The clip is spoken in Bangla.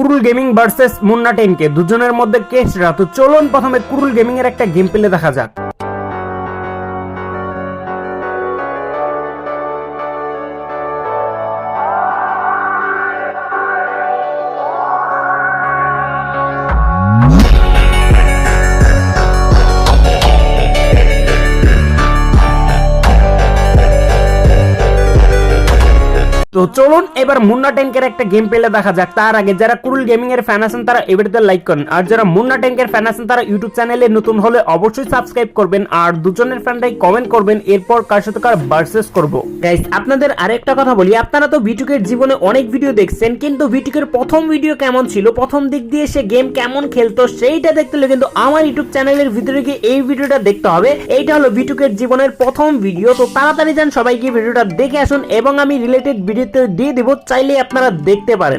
কুরুল গেমিং ভার্সেস মুন্না 10K দুজনের মধ্যে কে সেরা। তো চলুন প্রথমে কুরুল গেমিং এর একটা গেম প্লে দেখা যাক। তো চলুন এবার মুন্না 10K এর একটা গেম প্লে দেখা যাক। তার আগে যারা কুরুল গেমিং এর ফ্যান আছেন তারা এই ভিডিওতে লাইক করেন, আর যারা মুন্না 10K এর ফ্যান আছেন তারা ইউটিউব চ্যানেলে নতুন হলে অবশ্যই সাবস্ক্রাইব করবেন, আর দুজনের ফ্যানরাই কমেন্ট করবেন এরপর কার সাথে কার ভার্সেস করব। গাইস আপনাদের আরেকটা কথা বলি, আপনারা তো ভিটুকের জীবনে অনেক ভিডিও দেখছেন, কিন্তু ভিটুকের প্রথম ভিডিও কেমন ছিল, প্রথম দিক দিয়ে সে গেম কেমন খেলতো সেইটা দেখতে হলে কিন্তু আমার ইউটিউব চ্যানেলের ভিতরে গিয়ে এই ভিডিওটা দেখতে হবে। এইটা হলো ভিটুকের জীবনের প্রথম ভিডিও। তো তাড়াতাড়ি যান সবাই গিয়ে ভিডিওটা দেখে আসুন, এবং আমি রিলেটেড ভিডিওতে দিয়ে দেব, চাইলে আপনারা দেখতে পারেন।